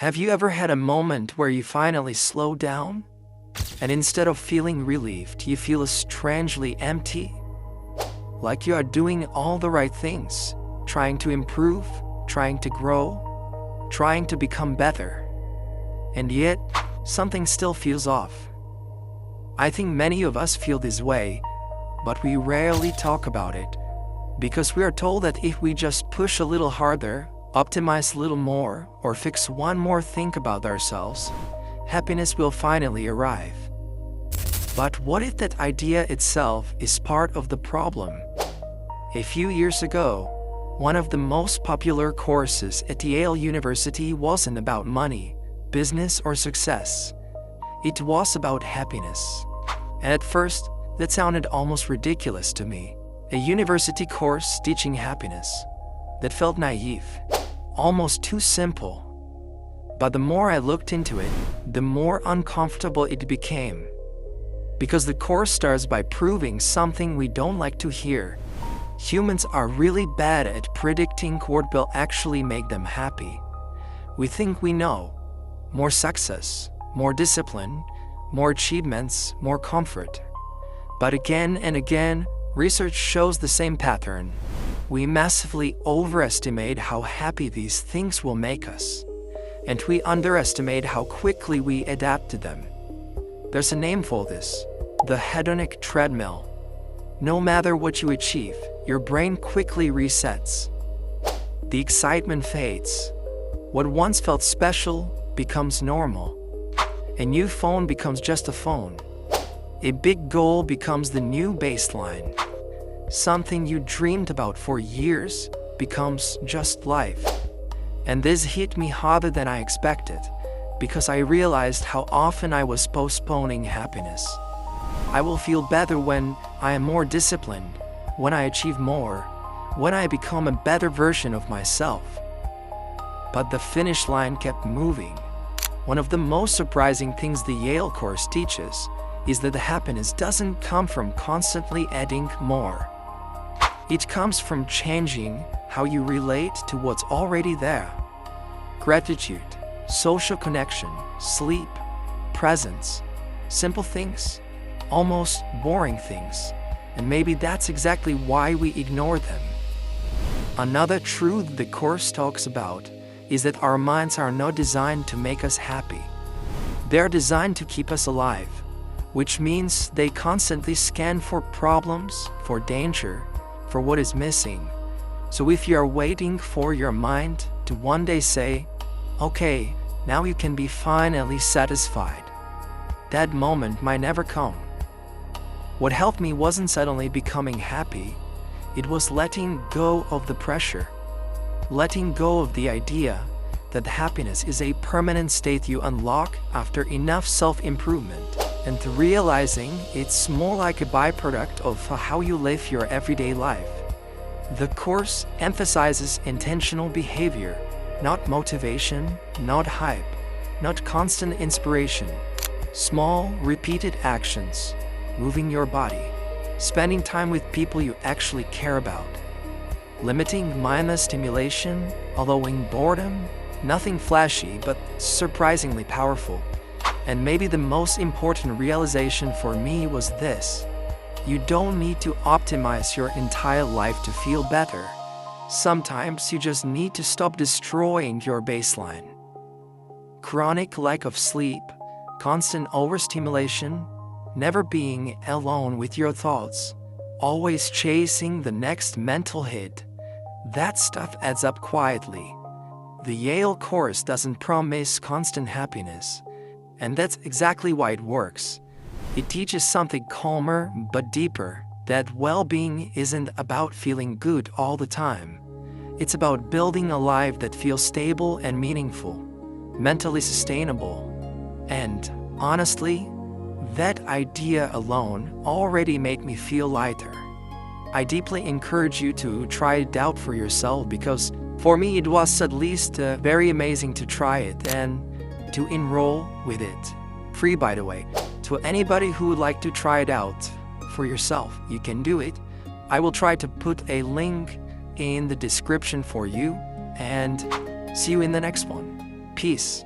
Have you ever had a moment where you finally slow down? And instead of feeling relieved, you feel strangely empty? Like you are doing all the right things, trying to improve, trying to grow, trying to become better. And yet, something still feels off. I think many of us feel this way, but we rarely talk about it, because we are told that if we just push a little harder, optimize a little more, or fix one more thing about ourselves, happiness will finally arrive. But what if that idea itself is part of the problem? A few years ago, one of the most popular courses at Yale University wasn't about money, business, or success. It was about happiness. And at first, that sounded almost ridiculous to me. A university course teaching happiness. That felt naive, almost too simple. But the more I looked into it, the more uncomfortable it became. Because the course starts by proving something we don't like to hear. Humans are really bad at predicting what will actually make them happy. We think we know. More success, more discipline, more achievements, more comfort. But again and again, research shows the same pattern. We massively overestimate how happy these things will make us. And we underestimate how quickly we adapt to them. There's a name for this: the hedonic treadmill. No matter what you achieve, your brain quickly resets. The excitement fades. What once felt special becomes normal. A new phone becomes just a phone. A big goal becomes the new baseline. Something you dreamed about for years becomes just life. And this hit me harder than I expected, because I realized how often I was postponing happiness. I will feel better when I am more disciplined, when I achieve more, when I become a better version of myself. But the finish line kept moving. One of the most surprising things the Yale course teaches is that the happiness doesn't come from constantly adding more. It comes from changing how you relate to what's already there. Gratitude, social connection, sleep, presence, simple things, almost boring things. And maybe that's exactly why we ignore them. Another truth the course talks about is that our minds are not designed to make us happy. They're designed to keep us alive, which means they constantly scan for problems, for danger, for what is missing. So if you are waiting for your mind to one day say, okay, now you can be finally satisfied, that moment might never come. What helped me wasn't suddenly becoming happy, it was letting go of the pressure. Letting go of the idea that happiness is a permanent state you unlock after enough self-improvement, and realizing it's more like a byproduct of how you live your everyday life. The course emphasizes intentional behavior, not motivation, not hype, not constant inspiration. Small, repeated actions, moving your body, spending time with people you actually care about, limiting mindless stimulation, allowing boredom, nothing flashy but surprisingly powerful. And maybe the most important realization for me was this: you don't need to optimize your entire life to feel better. Sometimes you just need to stop destroying your baseline. Chronic lack of sleep, constant overstimulation, never being alone with your thoughts, always chasing the next mental hit, that stuff adds up quietly. The Yale course doesn't promise constant happiness, and that's exactly why it works. It teaches something calmer but deeper, that well-being isn't about feeling good all the time. It's about building a life that feels stable and meaningful, mentally sustainable. And honestly, that idea alone already made me feel lighter. I deeply encourage you to try it out for yourself, because for me it was at least very amazing to try it and to enroll with it. Free, by the way. To anybody who would like to try it out for yourself, you can do it. I will try to put a link in the description for you, and see you in the next one. Peace.